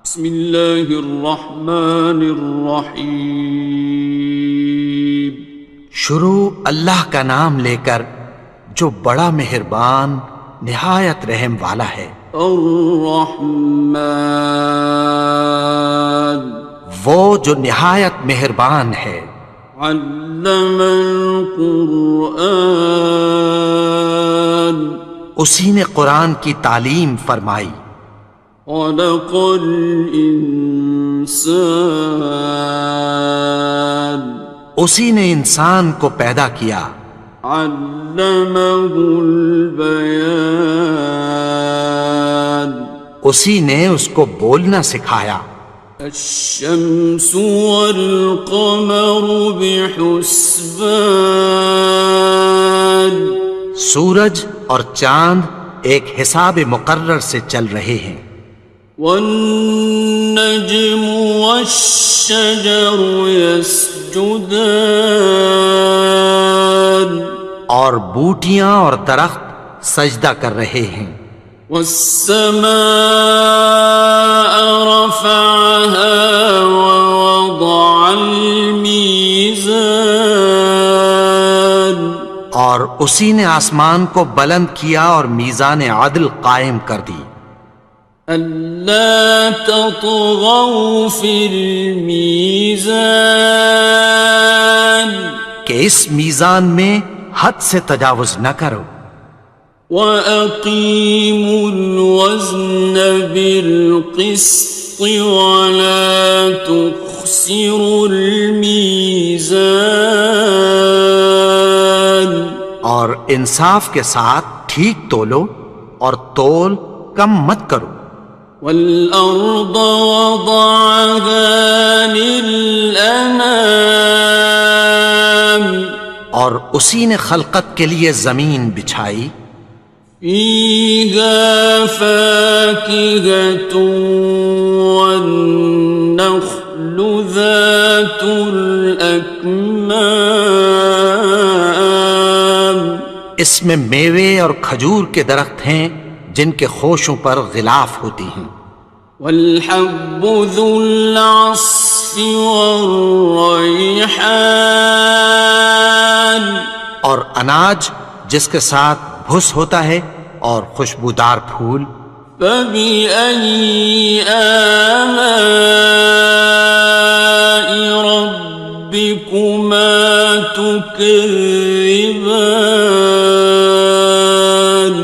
بسم اللہ الرحمن الرحیم۔ شروع اللہ کا نام لے کر جو بڑا مہربان نہایت رحم والا ہے۔ الرحمن، وہ جو نہایت مہربان ہے۔ علم القرآن، اسی نے قرآن کی تعلیم فرمائی۔ خلق الانسان، اسی نے انسان کو پیدا کیا۔ علمہ البیان، اسی نے اس کو بولنا سکھایا۔ الشمس والقمر بحسبان، سورج اور چاند ایک حساب مقرر سے چل رہے ہیں۔ والنجم والشجر يسجدان، اور بوٹیاں اور درخت سجدہ کر رہے ہیں۔ والسماء رفعها ووضع الميزان، اور اسی نے آسمان کو بلند کیا اور میزان عدل قائم کر دی۔ ألا تطغوا في الميزان، کہ اس میزان میں حد سے تجاوز نہ کرو۔ وَأَقِيمُوا الْوَزْنَ بِالْقِسْطِ وَلَا تُخْسِرُوا الْمِيزَانَ، اور انصاف کے ساتھ ٹھیک تولو اور تول کم مت کرو۔ وَالْأَرْضَ وَضَعَهَا لِلْأَنَامِ، اور اسی نے خلقت کے لیے زمین بچھائی۔ فِيهَا فَاكِهَةٌ وَالنَّخْلُ ذَاتُ الْأَكْمَامِ، اس میں میوے اور کھجور کے درخت ہیں جن کے خوشوں پر غلاف ہوتی ہیں۔ وَالْحَبُّ ذُو الْعَصْفِ وَالرَّيْحَانِ، اور اناج جس کے ساتھ بھس ہوتا ہے اور خوشبودار پھول۔ فَبِأَيِّ آلَاءِ رَبِّكُمَا تُكَذِّبَانِ،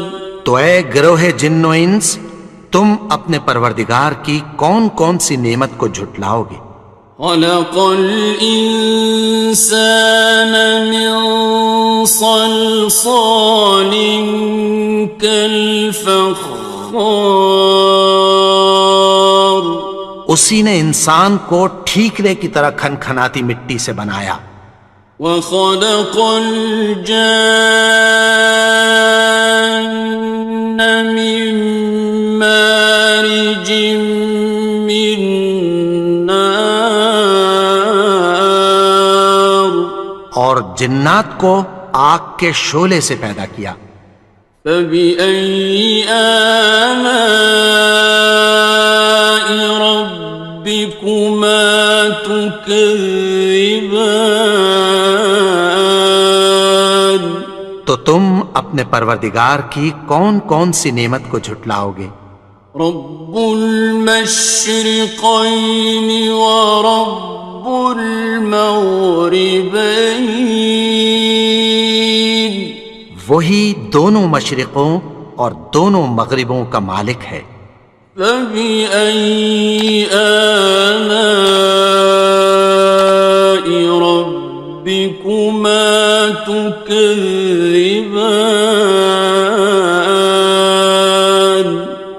تو اے گروہ جن و انس، تم اپنے پروردگار کی کون کون سی نعمت کو جھٹلاؤ گے؟ خَلَقَ الْإِنسَانَ مِنْ صَلْصَالٍ كَالْفَخَّارِ، اسی نے انسان کو ٹھیکرے کی طرح کھنکھناتی مٹی سے بنایا۔ وَخَلَقَ الْجَانَّ مِن مَّارِجٍ مِّن نَّارٍ، اور جنات کو آگ کے شعلے سے پیدا کیا۔ فَبِأَيِّ آلَاءِ رَبِّكُمَا تُكَذِّبَانِ، تو تم اپنے پروردگار کی کون کون سی نعمت کو جھٹلاؤ گے؟ رب المشرقین ورب المغربین، وہی دونوں مشرقوں اور دونوں مغربوں کا مالک ہے۔ فَبِأَيِّ آلَاءِ رَبِّكُمَا تُكَذِّبَانِ،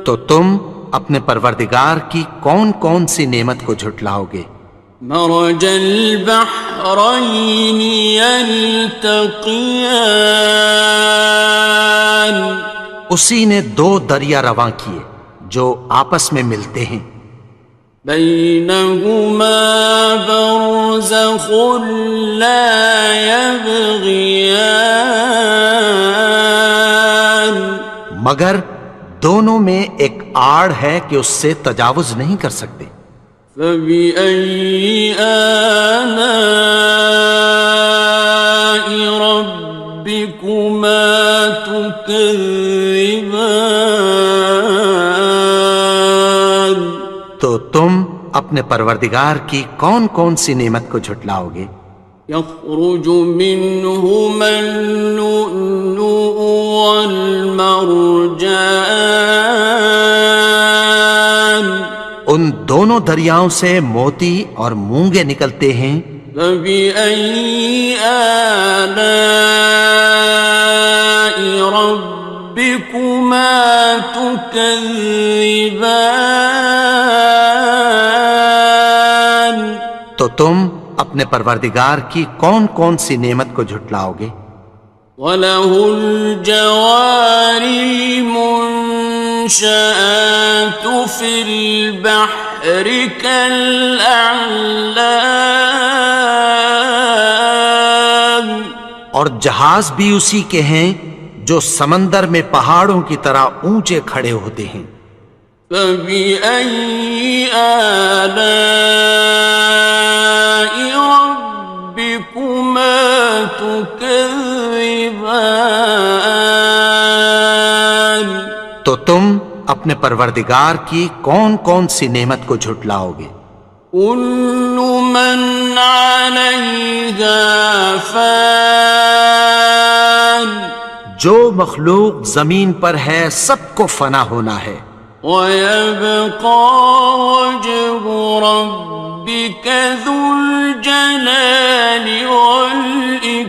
تو تم اپنے پروردگار کی کون کون سی نعمت کو جھٹلاؤ گے؟ مرج البحرین یلتقیان، اسی نے دو دریا رواں کیے جو آپس میں ملتے ہیں۔ بینہما برزخ لا یبغیان، مگر دونوں میں ایک آڑ ہے کہ اس سے تجاوز نہیں کر سکتے۔ فبأي آلاء ربكما تكذبان؟ تو تم اپنے پروردگار کی کون کون سی نعمت کو جھٹلاؤ گے؟ يخرج منهما اللؤلؤ والمرجان، ان دونوں دریاؤں سے موتی اور مونگے نکلتے ہیں۔ فبأي آلاء ربكما تكذبان؟ تو تم اپنے پروردگار کی کون کون سی نعمت کو جھٹلاؤ گے؟ وَلَهُ الْجَوَارِ الْمُنشَآتُ فِي الْبَحْرِ كَالْأَعْلَامِ، اور جہاز بھی اسی کے ہیں جو سمندر میں پہاڑوں کی طرح اونچے کھڑے ہوتے ہیں۔ فَبِأَيِّ آلَاءِ رَبِّكُمَا تُكَذِّبَانِ؟ تو تم اپنے پروردگار کی کون کون سی نعمت کو جھٹلاؤ گے؟ كُلُّ مَنْ عَلَيْهَا فَانٍ، جو مخلوق زمین پر ہے سب کو فنا ہونا ہے۔ وَيَبْقَى وَجْهُ رَبِّكَ ذُو الْجَلَالِ وَالْإِكْرَامِ،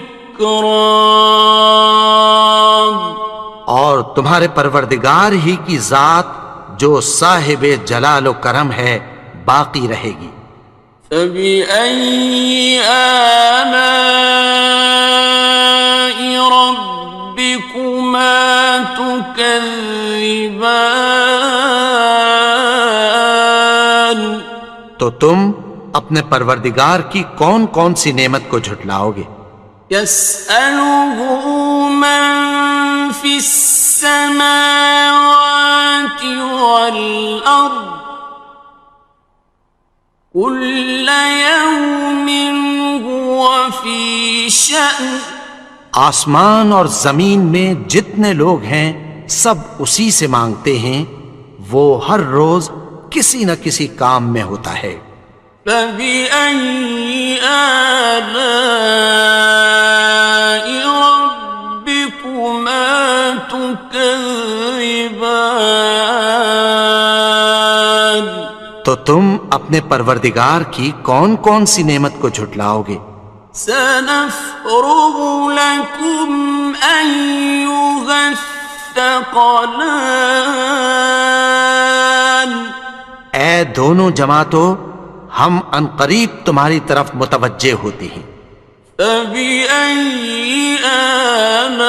اور تمہارے پروردگار ہی کی ذات جو صاحب جلال و کرم ہے باقی رہے گی۔ فَبِأَيِّ آلَاءِ رَبِّكُمَا تُكَذِّبَانِ؟ تو تم اپنے پروردگار کی کون کون سی نعمت کو جھٹلاؤ گے؟ يَسْأَلُهُ مَن فِي السَّمَاوَاتِ وَالْأَرْضِ كُلَّ يَوْمٍ هُوَ فِي شَأْنٍ، آسمان اور زمین میں جتنے لوگ ہیں سب اسی سے مانگتے ہیں، وہ ہر روز کسی نہ کسی کام میں ہوتا ہے۔ فَبِأَيِّ آلَاءِ رَبِّكُمَا تُكَذِّبَانِ؟ تو تم اپنے پروردگار کی کون کون سی نعمت کو جھٹلاؤ گے؟ سَنَفْرُغُ لَكُمْ أَيُّهَ الثَّقَلَانِ، اے دونوں جماعتوں، ہم عنقریب تمہاری طرف متوجہ ہوتے ہیں۔ فَبِأَيِّ آلَاءِ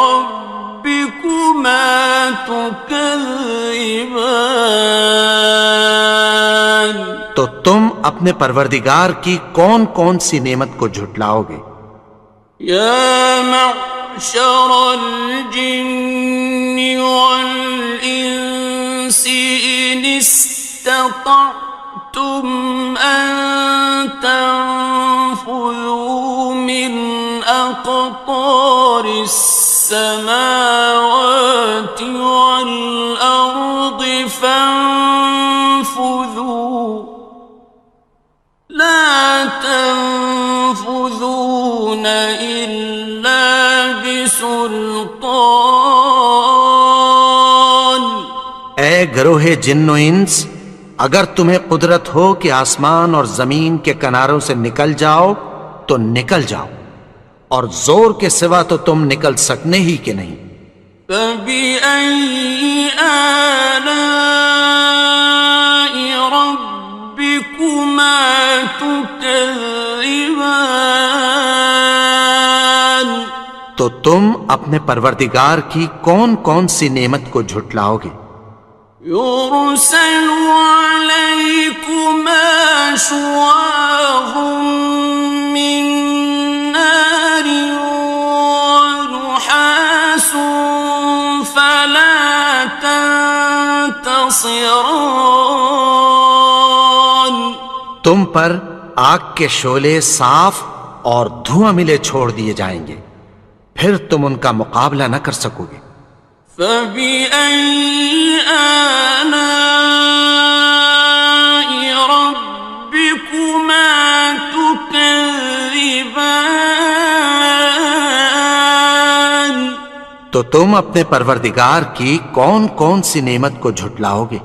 رَبِّكُمَا تُكَذِّبَانِ؟ تو تم اپنے پروردگار کی کون کون سی نعمت کو جھٹلاؤ گے؟ يَا مَعْشَرَ الْجِنِّ وَالْإِنسِ إِنِ اسْتَطَعْتُمْ أَن تَنفُذُوا مِنْ أَقْطَارِ السَّمَاوَاتِ وَالْأَرْضِ فَانفُذُوا لَا تَنفُذُونَ إِلَّا بِسُلْطَانٍ۔ اے گروہ جن و انس، اگر تمہیں قدرت ہو کہ آسمان اور زمین کے کناروں سے نکل جاؤ تو نکل جاؤ، اور زور کے سوا تو تم نکل سکنے ہی کہ نہیں۔ فَبِأَيِّ آلَاءِ رَبِّكُمَا تُكَذِّبَانِ؟ تو تم اپنے پروردگار کی کون کون سی نعمت کو جھٹلاؤ گے؟ يُرْسَلُ عَلَيْكُمَا شُوَاظٌ مِّن نَّارٍ وَنُحَاسٌ فَلَا خصران. تم پر آگ کے شعلے صاف اور دھواں ملے چھوڑ دیے جائیں گے، پھر تم ان کا مقابلہ نہ کر سکو گے۔ فبأي آلاء ربكما تكذبان. تو تم اپنے پروردگار کی کون کون سی نعمت کو جھٹلاؤ گے؟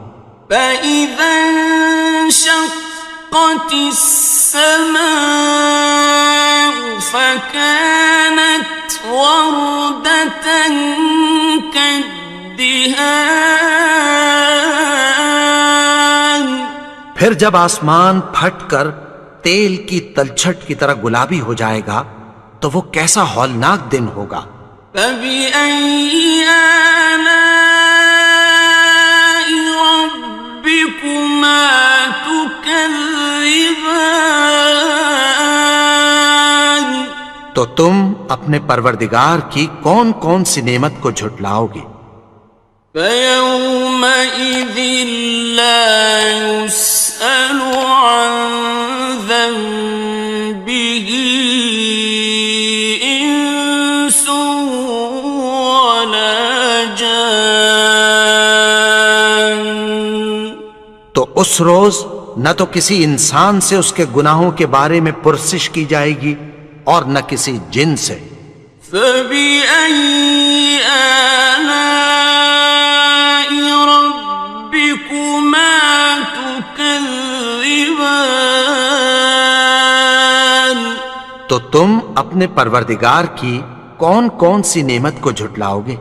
فإذا انشقت السماء فكانت وردة كالدهان. پھر جب آسمان پھٹ کر تیل کی تلچھٹ کی طرح گلابی ہو جائے گا تو وہ کیسا ہولناک دن ہوگا۔ فبأي آلاء ربكما تكذبان. تو تم اپنے پروردگار کی کون کون سی نعمت کو جھٹلاؤ گے؟ فيومئذ لا يسأل عن ذنبه إنس ولا جان. تو اس روز نہ تو کسی انسان سے اس کے گناہوں کے بارے میں پرسش کی جائے گی اور نہ کسی جن سے۔ فبأي آلاء ربكما تكذبان. تو تم اپنے پروردگار کی کون کون سی نعمت کو جھٹلاؤ گے؟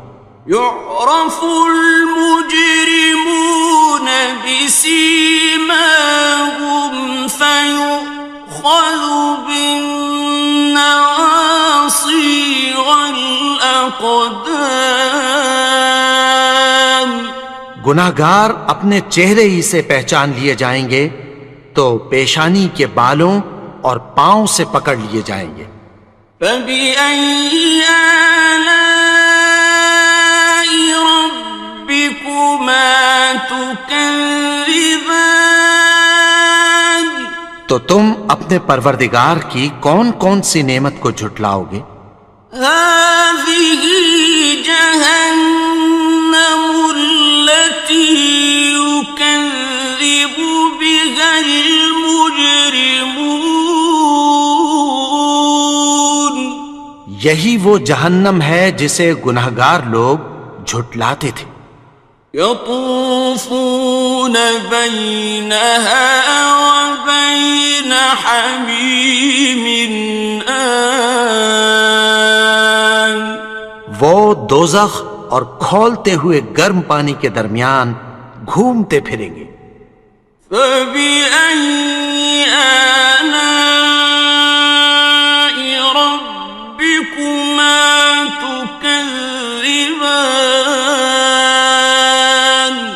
يعرف المجرمون بسيماهم فيؤخذ بالنواصي والأقدام. گناہگار اپنے چہرے ہی سے پہچان لیے جائیں گے تو پیشانی کے بالوں اور پاؤں سے پکڑ لیے جائیں گے۔ فبأي آلاء ربكما تكذبان. تو تم اپنے پروردگار کی کون کون سی نعمت کو جھٹلاؤ گے؟ هذه جهنم التي يكذب بها المجرمون. یہی وہ جہنم ہے جسے گناہگار لوگ جھٹلاتے تھے۔ يطوفون بينها وبين حميم آن. وہ دوزخ اور کھولتے ہوئے گرم پانی کے درمیان گھومتے پھریں گے۔ فبأي آلاء ربكما تكذبان.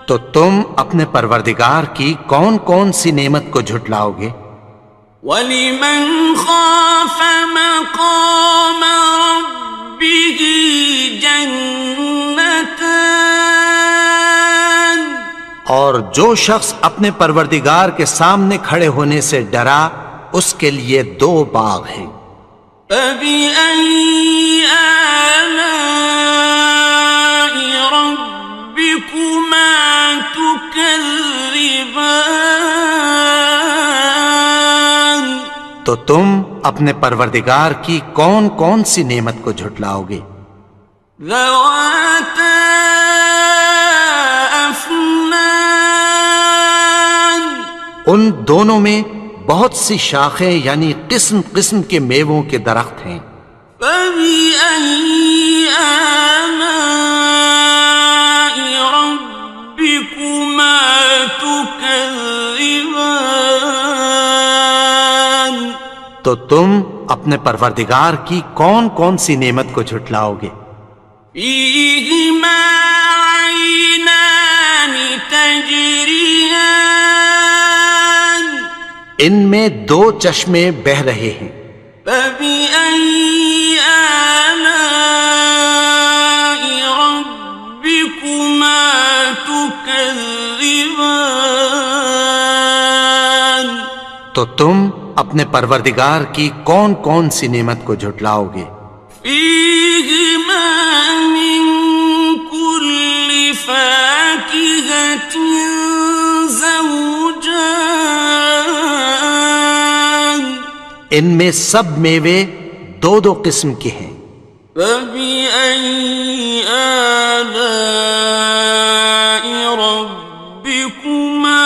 تو تم اپنے پروردگار کی کون کون سی نعمت کو جھٹلاؤ گے؟ وَلِمَنْ خَافَ مَقَامَ رَبِّهِ جَنَّتَانِ. اور جو شخص اپنے پروردگار کے سامنے کھڑے ہونے سے ڈرا اس کے لیے دو باغ ہیں۔ فَبِأَيِّ آلَاءِ رَبِّكُمَا تُكَذِّبَانِ. تو تم اپنے پروردگار کی کون کون سی نعمت کو جھٹلاؤ گے؟ ذَوَاتَا أَفْنَانٍ. ان دونوں میں بہت سی شاخیں یعنی قسم قسم کے میووں کے درخت ہیں۔ فَبِأَيِّ آلَاءِ رَبِّكُمَا تُكَذِّبَانِ. تو تم اپنے پروردگار کی کون کون سی نعمت کو جھٹلاؤ گے؟ فِيهِمَا عَيْنَانِ تَجْرِيَانِ. ان میں دو چشمے بہہ رہے ہیں۔ فَبِأَيِّ آلَاءِ رَبِّكُمَا تُكَذِّبَانِ. تم اپنے پروردگار کی کون کون سی نعمت کو جھٹلاؤ گے؟ فيهما من كل فاكهة زوجان ان میں سب میوے دو دو قسم کے ہیں۔ فبأي آلاء ربكما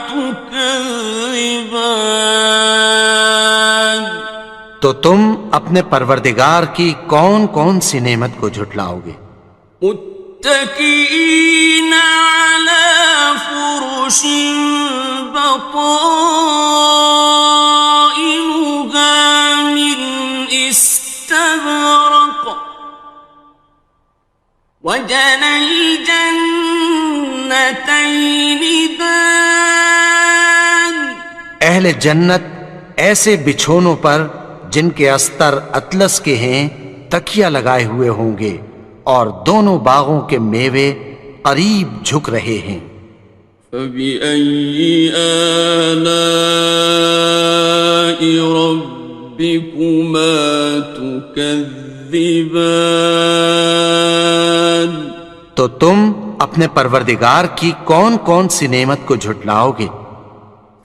تكذبان تو تم اپنے پروردگار کی کون کون سی نعمت کو جھٹلاؤ گے؟ متكئين على فرش بطائنها من استبرق وجنى الجنتين دان اہل جنت ایسے بچھونوں پر جن کے استر اطلس کے ہیں تکیہ لگائے ہوئے ہوں گے، اور دونوں باغوں کے میوے قریب جھک رہے ہیں۔ فبأي آلاء ربكما تكذبان تو تم اپنے پروردگار کی کون کون سی نعمت کو جھٹلاؤ گے؟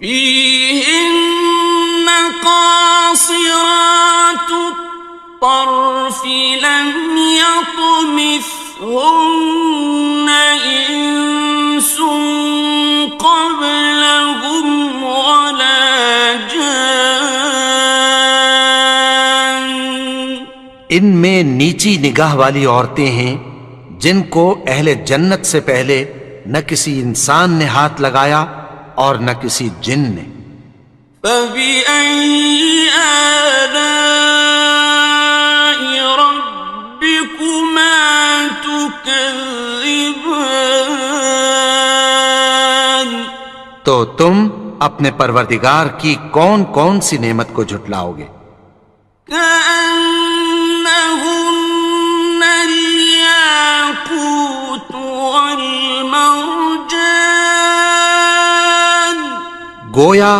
فيهن قاصرات الطرف لم يطمثهن إنس قبلهم ولا جان ان میں نیچی نگاہ والی عورتیں ہیں جن کو اہل جنت سے پہلے نہ کسی انسان نے ہاتھ لگایا اور نہ کسی جن نے۔ فبأي آلاء ربكما تكذبان تو تم اپنے پروردگار کی کون کون سی نعمت کو جھٹلاؤ گے؟ كأنهن الياقوت والمرجان گویا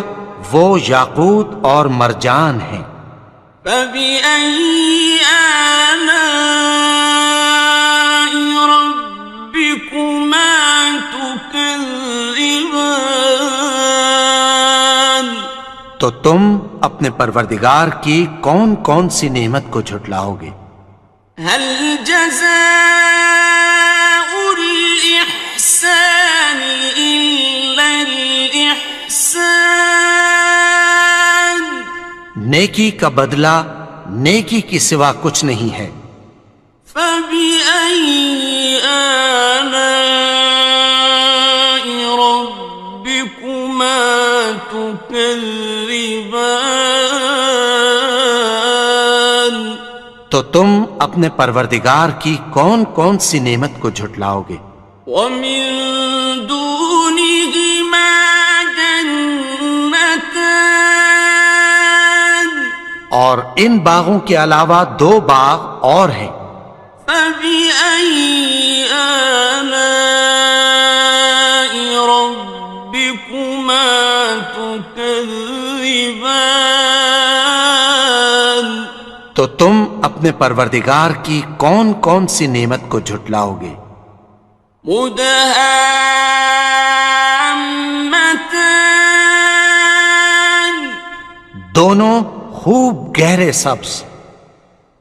وہ یاقوت اور مرجان ہیں۔ فبأي آلاء ربكما تكذبان تو تم اپنے پروردگار کی کون کون سی نعمت کو جھٹلاؤ گے؟ هل جزاء الإحسان إلا الإحسان نیکی کا بدلہ نیکی کی سوا کچھ نہیں ہے۔ فبأي آلاء ربكما تكذبان تو تم اپنے پروردگار کی کون کون سی نعمت کو جھٹلاؤ گے؟ ومن دونهما جنتان اور ان باغوں کے علاوہ دو باغ اور ہیں۔ فبأي آلاء ربكما تكذبان تو تم اپنے پروردگار کی کون کون سی نعمت کو جھٹلاؤ گے؟ مدهامتان دونوں خوب گہرے سبز۔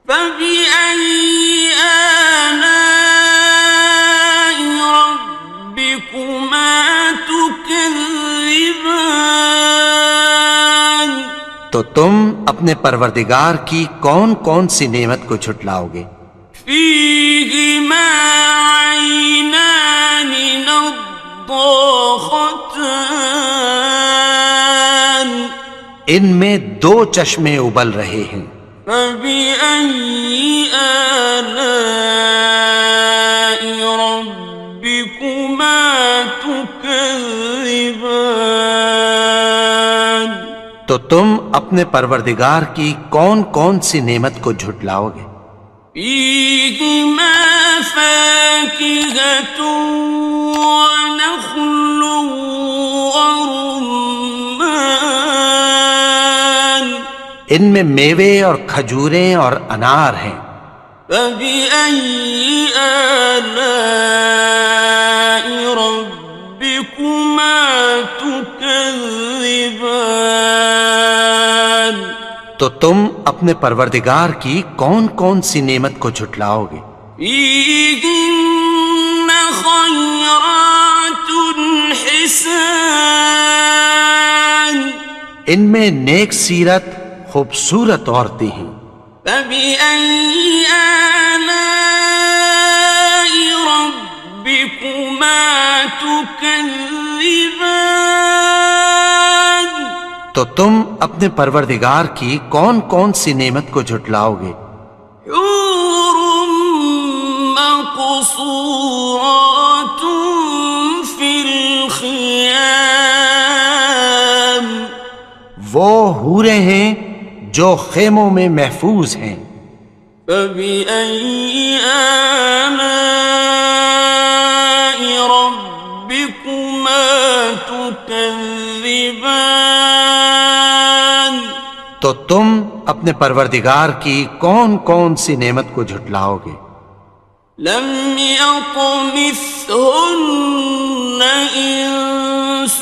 فبأي آلاء ربكما تكذبان تو تم اپنے پروردگار کی کون کون سی نعمت کو جھٹلاؤ گے؟ فيهما عينان نضاختان ان میں دو چشمے ابل رہے ہیں۔ فبأي آلاء ربكما تكذبان تو تم اپنے پروردگار کی کون کون سی نعمت کو جھٹلاؤ گے؟ فيهما فاكهة ونخل ورمان ان میں میوے اور کھجوریں اور انار ہیں۔ فبأي آلاء ربكما تكذبان؟ تو تم اپنے پروردگار کی کون کون سی نعمت کو جھٹلاؤ گے؟ فيهن خيرات حسان، ان میں نیک سیرت خوبصورت عورتیں ہیں۔ فبأي آلاء ربكما تكذبان؟ تو تم اپنے پروردگار کی کون کون سی نعمت کو جھٹلاؤ گے؟ حور مقصورات في الخيام، وہ حوریں ہیں جو خیموں میں محفوظ ہیں۔ فبأي آلاء ربكما تكذبان؟ تو تم اپنے پروردگار کی کون کون سی نعمت کو جھٹلاؤ گے؟ لم يطمثهن إنس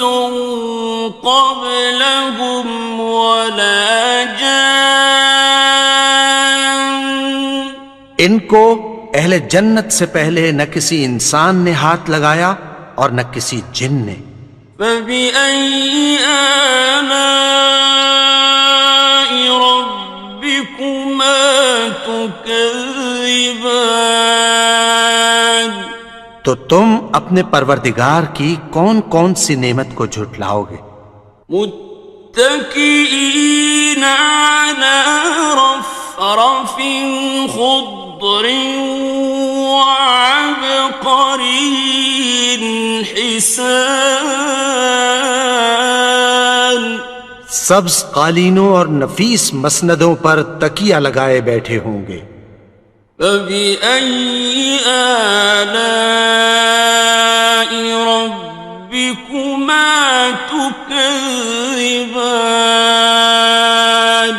قبلهم ولا جان، ان کو اہل جنت سے پہلے نہ کسی انسان نے ہاتھ لگایا اور نہ کسی جن نے۔ فبأي آلاء ربكما تكذبان؟ تو تم اپنے پروردگار کی کون کون سی نعمت کو جھٹلاؤ گے؟ متكئين على رفرف خضر وعبقري حسان، سبز قالینوں اور نفیس مسندوں پر تکیہ لگائے بیٹھے ہوں گے۔ فبأي آلاء ربكما تكذبان؟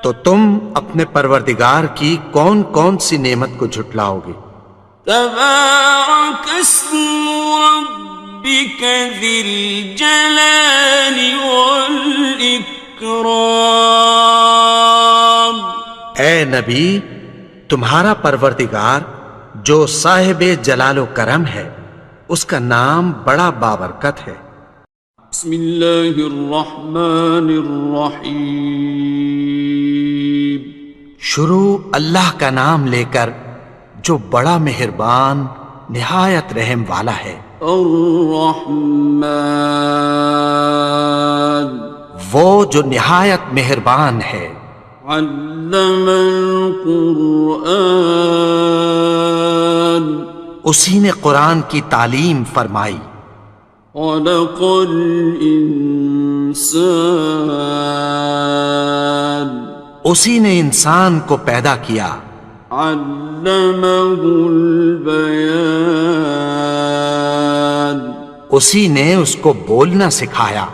تو تم اپنے پروردگار کی کون کون سی نعمت کو جھٹلاؤ گے؟ تبارك اسم ربك ذي الجلال والإكرام۔ اے نبی، تمہارا پروردگار جو صاحب جلال و کرم ہے، اس کا نام بڑا بابرکت ہے۔ بسم اللہ الرحمن الرحیم، شروع اللہ کا نام لے کر جو بڑا مہربان نہایت رحم والا ہے۔ الرحمن، وہ جو نہایت مہربان ہے۔ علم القرآن، اسی نے قرآن کی تعلیم فرمائی۔ خلق الانسان، اسی نے انسان کو پیدا کیا۔ علمہ البیان، اسی نے اس کو بولنا سکھایا۔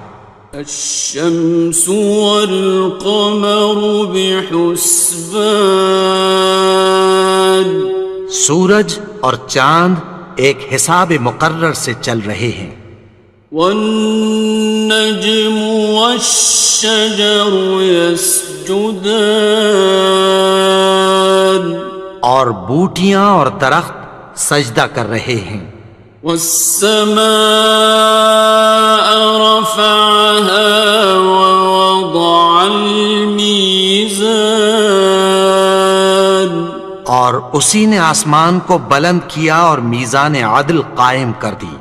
الشمس والقمر بحسبان، سورج اور چاند ایک حساب مقرر سے چل رہے ہیں۔ والنجم والشجر يسجدان، اور بوٹیاں اور درخت سجدہ کر رہے ہیں۔ والسماء رفعها ووضع الميزان، اور اسی نے آسمان کو بلند کیا اور میزان عدل قائم کر دی۔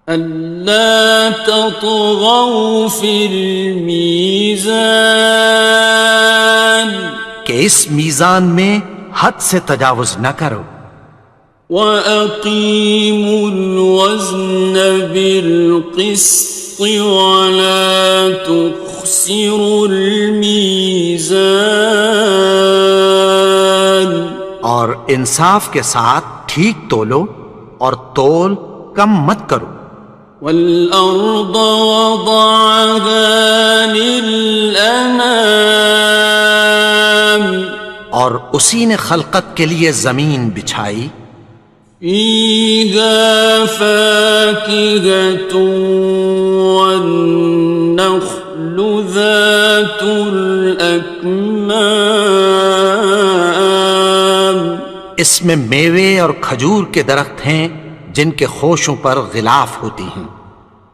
ألا تطغوا في الميزان، کہ اس میزان میں حد سے تجاوز نہ کرو۔ وَأَقِيمُوا الْوَزْنَ بِالْقِسْطِ وَلَا تُخْسِرُوا الْمِيزَانَ، اور انصاف کے ساتھ ٹھیک تولو اور تول کم مت کرو۔ وَالْأَرْضَ وَضَعَهَا لِلْأَنَامِ، اور اسی نے خلقت کے لیے زمین بچھائی، فيها فاكهة والنخل ذات الأكمام، اس میں میوے اور کھجور کے درخت ہیں جن کے خوشوں پر غلاف ہوتی ہیں،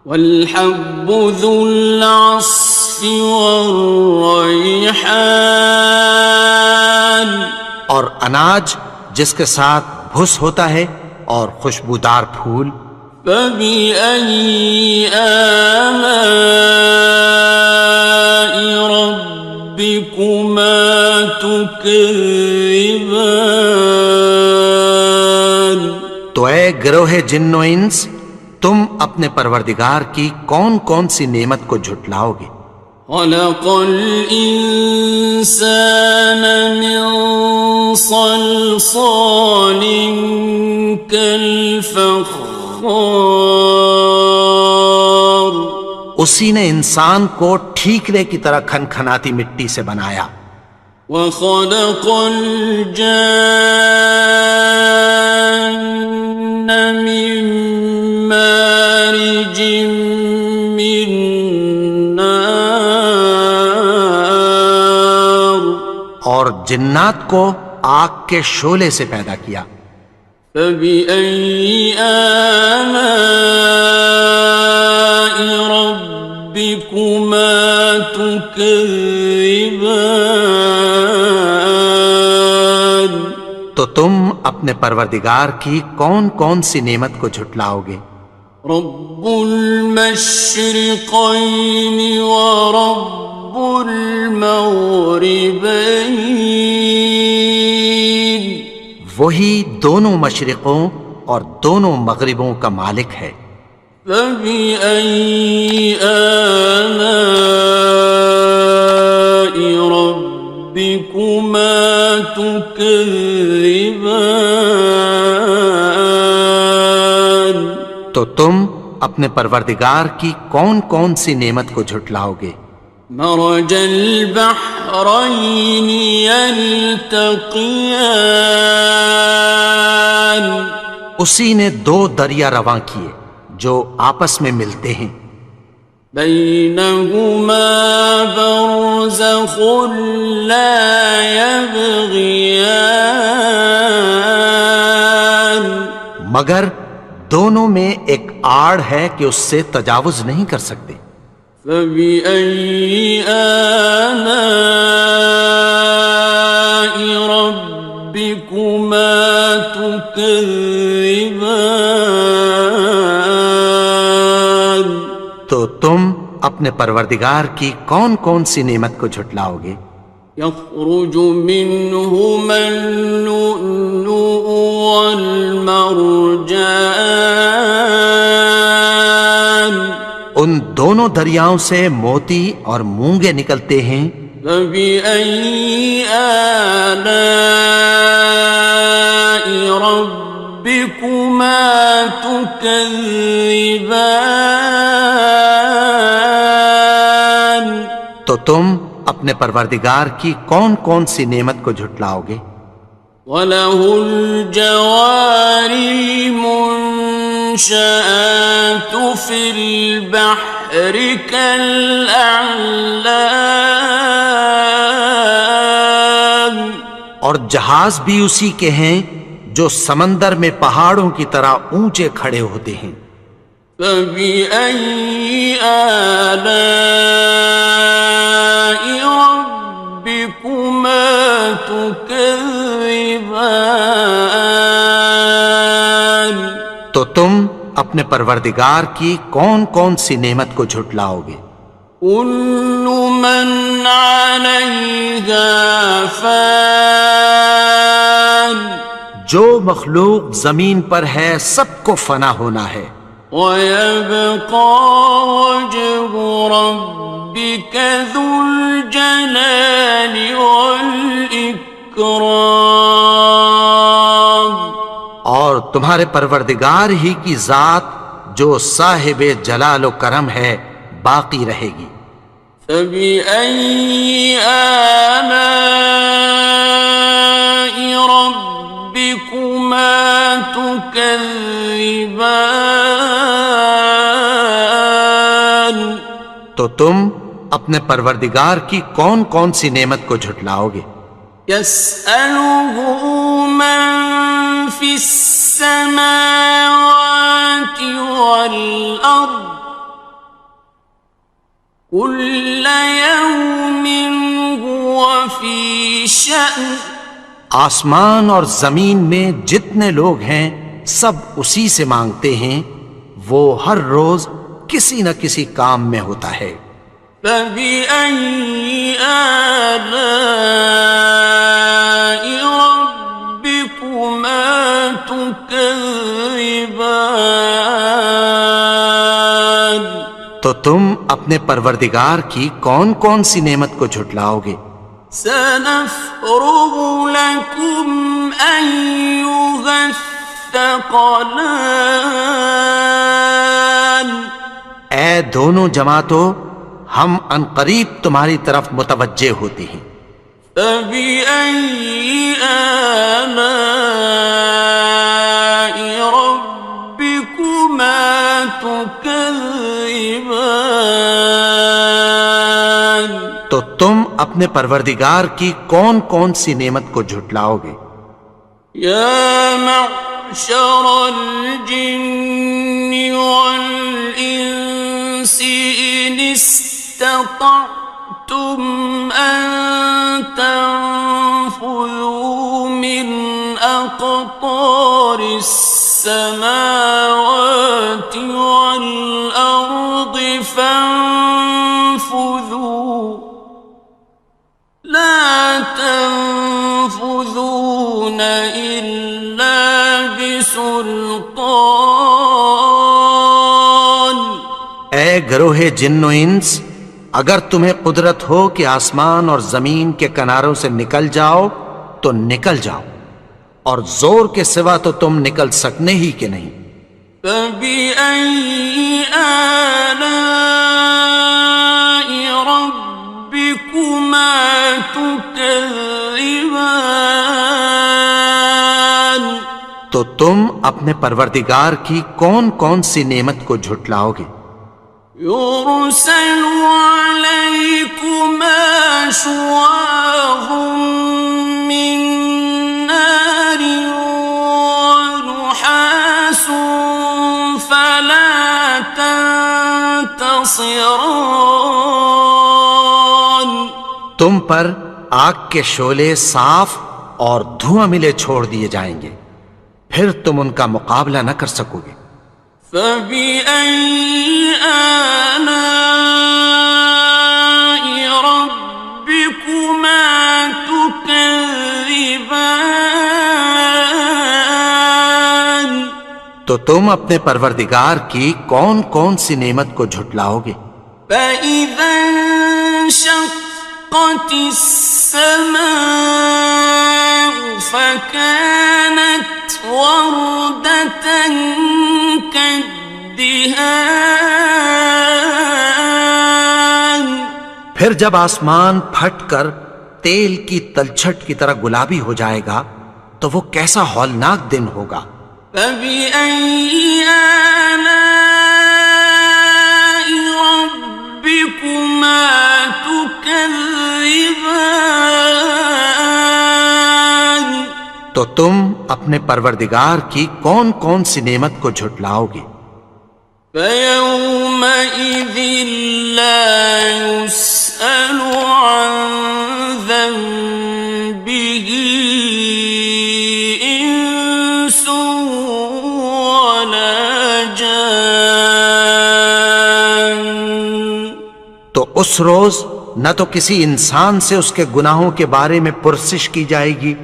والحب ذو العصف والريحان، اور اناج جس کے ساتھ بھس ہوتا ہے اور خوشبودار پھول، فبأي آلاء ربكما تكذبان؟ تو اے گروہ جن و انس، تم اپنے پروردگار کی کون کون سی نعمت کو جھٹلاؤ گے؟ خلق الإنسان من صلصال كالفخار، اسی نے انسان کو ٹھیکرے کی طرح کھنکھناتی مٹی سے بنایا، وخلق الجان من مارج من نار، اور جنات کو آگ کے شعلے سے پیدا کیا، فبأي آلاء ربكما تكذبان؟ تو تم اپنے پروردگار کی کون کون سی نعمت کو جھٹلاؤ گے؟ رب المشرقين ورب المغربين، وہی دونوں مشرقوں اور دونوں مغربوں کا مالک ہے، فبأي آلاء ربكما تكذبان؟ تو تم اپنے پروردگار کی کون کون سی نعمت کو جھٹلاؤ گے؟ مرج البحرين يلتقيان، اسی نے دو دریا رواں کیے جو آپس میں ملتے ہیں، بينهما برزخ لا يبغيان، مگر دونوں میں ایک آڑ ہے کہ اس سے تجاوز نہیں کر سکتے، فبأي آلاء ربكما تكذبان؟ تو تم اپنے پروردگار کی کون کون سی نعمت کو جھٹلاؤ گے؟ يخرج منهما اللؤلؤ والمرجان، ان دونوں دریاؤں سے موتی اور مونگے نکلتے ہیں، فبأي آلاء ربكما تكذبان؟ تو تم اپنے پروردگار کی کون کون سی نعمت کو جھٹلاؤ گے؟ وَلَهُ الْجَوَارِ الْمُنشَآتُ فِي الْبَحْرِ كَالْأَعْلَامِ، اور جہاز بھی اسی کے ہیں جو سمندر میں پہاڑوں کی طرح اونچے کھڑے ہوتے ہیں، فَبِأَيِّ آلَاءِ رَبِّكُمَا تُكَذِّبَانِ؟ تو تم اپنے پروردگار کی کون کون سی نعمت کو جھٹلاؤ گے؟ كُلُّ مَنْ عَلَيْهَا فَانٍ، جو مخلوق زمین پر ہے سب کو فنا ہونا ہے، وَيَبْقَى وَجْهُ رَبِّكَ ذُو الْجَلَالِ وَالْإِكْرَامِ، اور تمہارے پروردگار ہی کی ذات جو صاحب جلال و کرم ہے باقی رہے گی، فبأي آلاء ربكما تكذبان؟ تو تم اپنے پروردگار کی کون کون سی نعمت کو جھٹلاؤ گے؟ يسأله من في السماوات والأرض كل يوم هو في شأن. آسمان اور زمین میں جتنے لوگ ہیں سب اسی سے مانگتے ہیں، وہ ہر روز کسی نہ کسی کام میں ہوتا ہے۔ فبأي آلاء ربكما تكذبان؟ تو تم اپنے پروردگار کی کون کون سی نعمت کو جھٹلاؤ گے؟ سنفرغ لكم أيها الثقلان. اے دونوں جماعتوں، ہم عنقریب تمہاری طرف متوجہ ہوتے ہیں۔ فبأي آلاء ربكما تكذبان؟ تو تم اپنے پروردگار کی کون کون سی نعمت کو جھٹلاؤ گے؟ یا معشر الجن والانس ان استطعتم ان تنفذوا من اقطار السماوات والارض فانفذوا لا تنفذون إلا بسلطان. اے گروہ جن و انس، اگر تمہیں قدرت ہو کہ آسمان اور زمین کے کناروں سے نکل جاؤ تو نکل جاؤ، اور زور کے سوا تو تم نکل سکنے ہی کہ نہیں۔ فبأي آلاء ربكما تكذبان؟ تو تم اپنے پروردگار کی کون کون سی نعمت کو جھٹلاؤ گے؟ يرسل عليكما شواظ من نار ونحاس فلا تنتصران. تم پر آگ کے شعلے صاف اور دھواں ملے چھوڑ دیے جائیں گے، پھر تم ان کا مقابلہ نہ کر سکو گے۔ فبأي آلاء ربكما تكذبان؟ تو تم اپنے پروردگار کی کون کون سی نعمت کو جھٹلاؤ گے؟ فإذا انشقت السماء فكانت وردة كالدهان. پھر جب آسمان پھٹ کر تیل کی تلچھٹ کی طرح گلابی ہو جائے گا تو وہ کیسا ہولناک دن ہوگا۔ فبأي آلاء ربكما تكذبان؟ تو تم اپنے پروردگار کی کون کون سی نعمت کو جھٹلاؤ گے؟ فيومئذ لا يسأل عن ذنبه إنس ولا جان. تو اس روز نہ تو کسی انسان سے اس کے گناہوں کے بارے میں پرسش کی جائے گی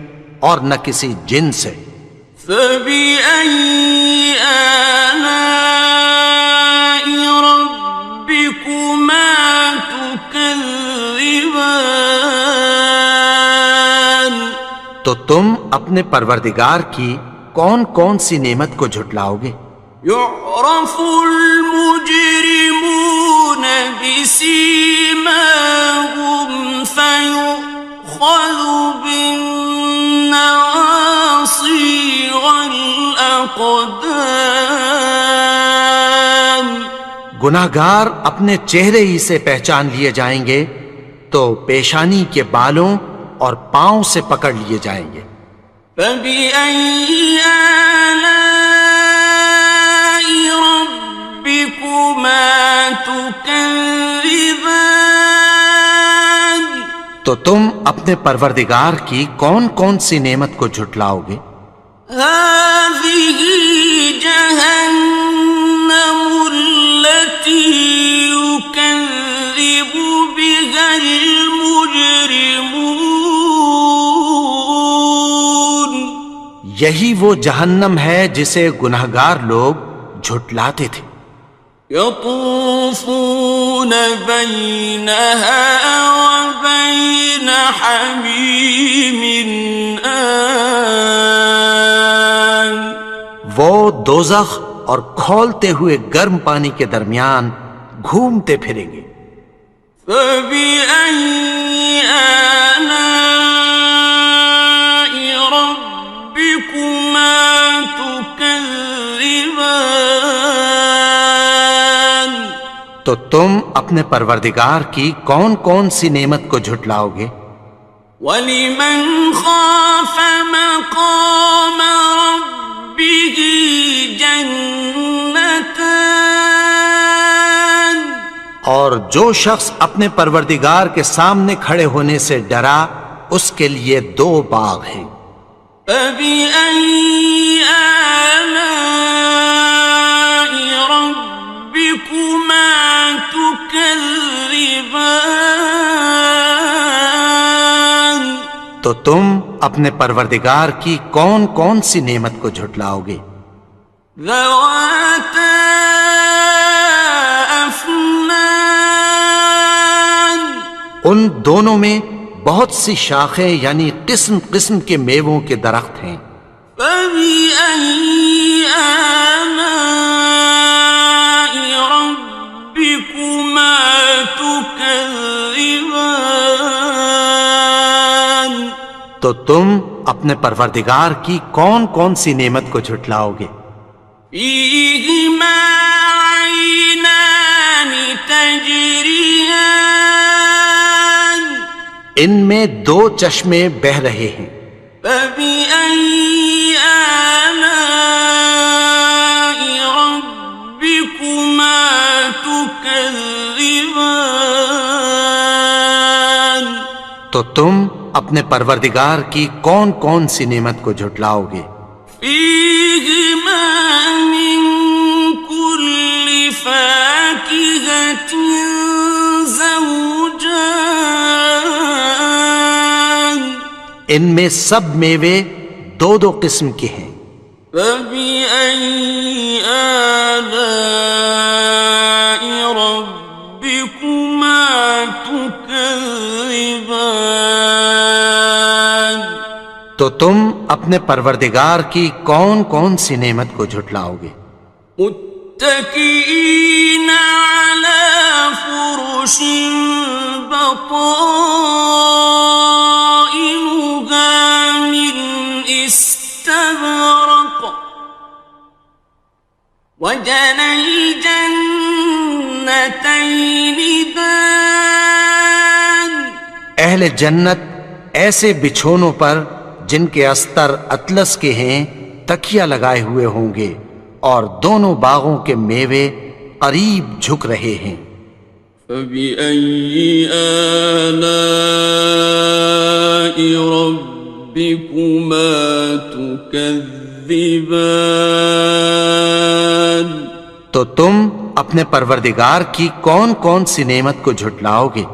اور نہ کسی جن سے۔ فبأي آلاء ربكما تكذبان؟ تو تم اپنے پروردگار کی کون کون سی نعمت کو جھٹلاؤ گے؟ يعرف المجرمون بسيماهم الأقدام گناہگار اپنے چہرے ہی سے پہچان لیے جائیں گے تو پیشانی کے بالوں اور پاؤں سے پکڑ لیے جائیں گے. فبأي آلاء ربكما تكذبان تو تم اپنے پروردگار کی کون کون سی نعمت کو جھٹلاؤ گے؟ هذه جهنم التي يكذب بها المجرمون یہی وہ جہنم ہے جسے گناہگار لوگ جھٹلاتے تھے. يطوفون بينها وبين حميم آن وہ دوزخ اور کھولتے ہوئے گرم پانی کے درمیان گھومتے پھریں گے. فبأي آلاء ربكما تكذبان تو تم اپنے پروردگار کی کون کون سی نعمت کو جھٹلاؤ گے؟ وَلِمَنْ خَافَ مَقَامَ رَبِّهِ جَنَّتَانِ اور جو شخص اپنے پروردگار کے سامنے کھڑے ہونے سے ڈرا اس کے لیے 2 باغ ہیں. فَبِأَيِّ آلَاءِ رَبِّكُمَا تُكَذِّبَانِ تو تم اپنے پروردگار کی کون کون سی نعمت کو جھٹلاؤ گے؟ ذَوَاتَا أَفْنَانٍ ان دونوں میں بہت سی شاخیں یعنی قسم قسم کے میووں کے درخت ہیں. فَبِأَيِّ آلَاءِ رَبِّكُمَا تُكَذِّبَانِ تو تم اپنے پروردگار کی کون کون سی نعمت کو جھٹلاؤ گے؟ فِيهِمَا عَيْنَانِ تَجْرِيَانِ ان میں 2 چشمے بہ رہے ہیں. فَبِأَيِّ آلَاءِ رَبِّكُمَا تُكَذِّبَانِ تو تم اپنے پروردگار کی کون کون سی نعمت کو جھٹلاؤ گے؟ فِيهِمَا مِن كُلِّ فَاكِهَةٍ زَوْجَانِ ان میں سب میوے 2 قسم کے ہیں. فَبِأَيِّ آلَاءِ رَبِّكُمَا تُكَذِّبَانِ تو تم اپنے پروردگار کی کون کون سی نعمت کو جھٹلاؤ گے؟ متكئين على فرش بطائنها من استبرق وجنى الجنتين دان اہل جنت ایسے بچھونوں پر جن کے استر اطلس کے ہیں تکیہ لگائے ہوئے ہوں گے اور دونوں باغوں کے میوے قریب جھک رہے ہیں. فَبِأَيِّ آلَاءِ رَبِّكُمَا تُكَذِّبَانِ تو تم اپنے پروردگار کی کون کون سی نعمت کو جھٹلاؤ گے؟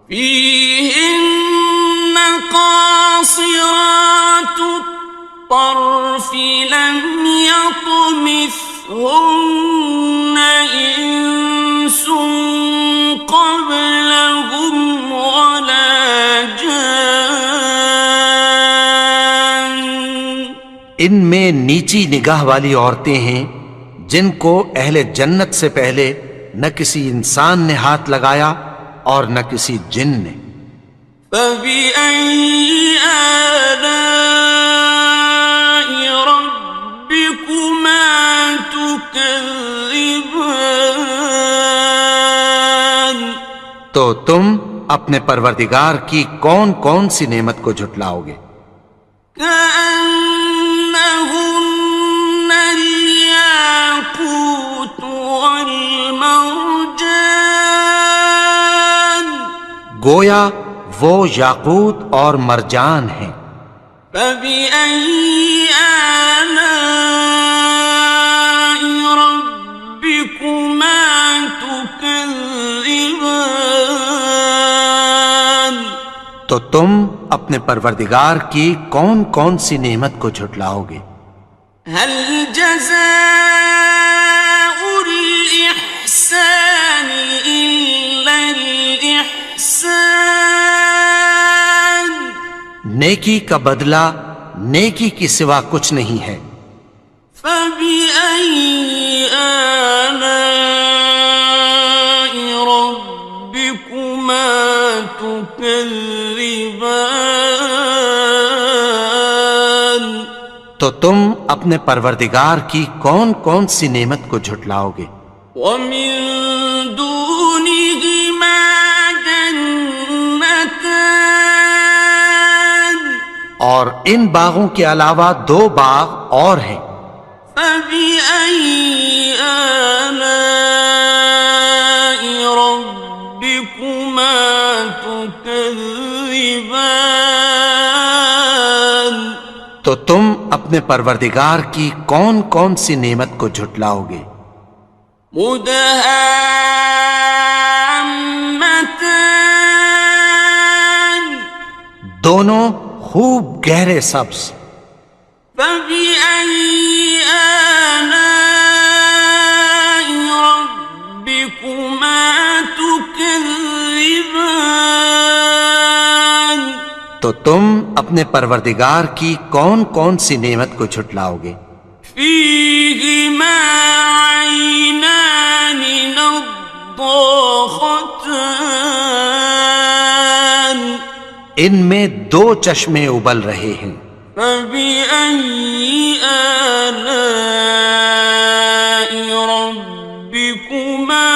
فِيهِنَّ قَاصِرَاتُ الطَّرْفِ لَمْ يَطْمِثْهُنَّ إِنسٌ قَبْلَهُمْ وَلَا جَانٌّ ان میں نیچی نگاہ والی عورتیں ہیں جن کو اہل جنت سے پہلے نہ کسی انسان نے ہاتھ لگایا اور نہ کسی جن نے. فَبِأَيِّ آلَاءِ رَبِّكُمَا تكذبان تو تم اپنے پروردگار کی کون کون سی نعمت کو جھٹلاؤ گے؟ كأنهن الياقوت والمرجان گویا وہ یاقوت اور مرجان ہیں۔ فبأي آلاء ربكما تكذبان تو تم اپنے پروردگار کی کون کون سی نعمت کو جھٹلاؤ گے؟ هل جزاء الإحسان إلا الإحسان نیکی کا بدلہ نیکی کی سوا کچھ نہیں ہے۔ فبأي آلاء ربكما تكذبان تو تم اپنے پروردگار کی کون کون سی نعمت کو جھٹلاؤ گے؟ ومن دونهما جنتان اور ان باغوں کے علاوہ دو باغ اور ہیں۔ فبأي آلاء ربكما تكذبان تو تم اپنے پروردگار کی کون کون سی نعمت کو جھٹلاؤ گے؟ مدهامتان دونوں خوب گہرے سبز۔ فبأي آلاء ربكما تكذبان تو تم اپنے پروردگار کی کون کون سی نعمت کو جھٹلاؤ گے؟ فيهما عينان نضاختان ان میں دو چشمے ابل رہے ہیں۔ فبأي آلاء ربكما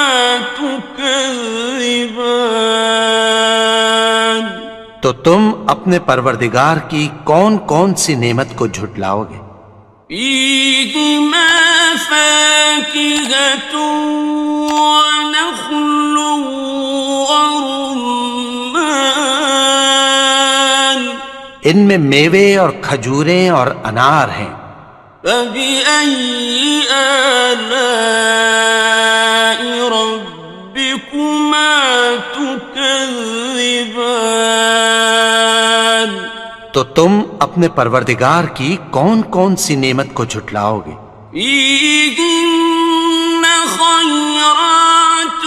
تكذبان تو تم اپنے پروردگار کی کون کون سی نعمت کو جھٹلاؤ گے؟ فيهما فاكهة ونخل ورمان ان میں میوے اور کھجوریں اور انار ہیں۔ فبأي آلاء ربكما تكذبان تو تم اپنے پروردگار کی کون کون سی نعمت کو جھٹلاؤ گے؟ فيهن خيرات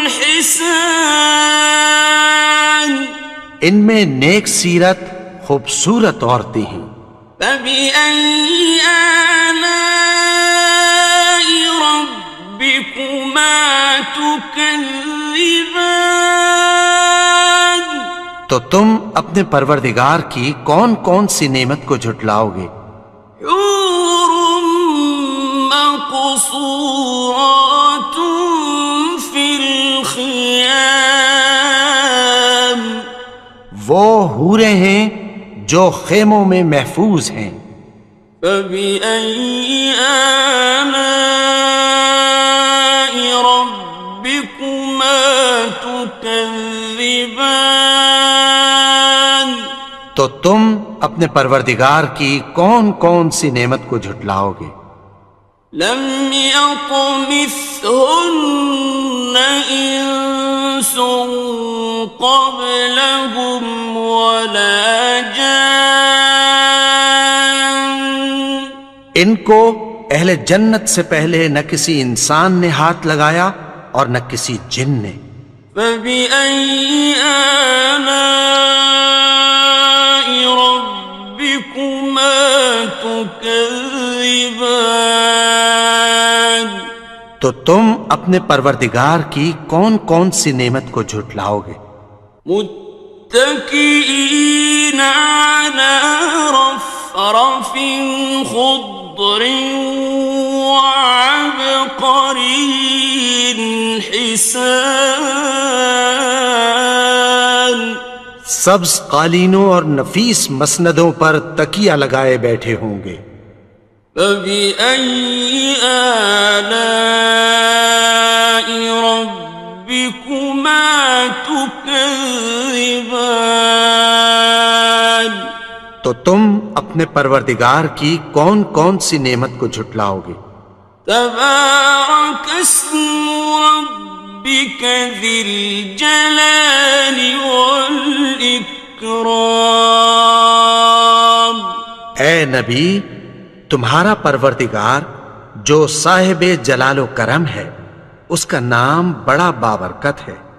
حسان ان میں نیک سیرت خوبصورت عورتیں ہیں۔ فبأي آلاء ربكما تكذبان تو تم اپنے پروردگار کی کون کون سی نعمت کو جھٹلاؤ گے؟ حور مقصورات في الخيام وہ حوریں ہیں جو خیموں میں محفوظ ہیں۔ فبأي آلاء ربكما تكذبان تو تم اپنے پروردگار کی کون کون سی نعمت کو جھٹلاؤ گے؟ لم يطمثهن إنس قبلهم ولا جان ان کو اہل جنت سے پہلے نہ کسی انسان نے ہاتھ لگایا اور نہ کسی جن نے۔ فبأي آلاء ربكما تكذبان تو تم اپنے پروردگار کی کون کون سی نعمت کو جھٹلاؤ گے؟ متكئين على رفرف خضر وعبقري حسان سبز قالینوں اور نفیس مسندوں پر تکیہ لگائے بیٹھے ہوں گے. فبأي آلاء ربكما تكذبان تو تم اپنے پروردگار کی کون کون سی نعمت کو جھٹلاؤ گے؟ تبارك اسم ربك ذي الجلال والإكرام. اے نبی، تمہارا پروردگار جو صاحب جلال و کرم ہے، اس کا نام بڑا بابرکت ہے.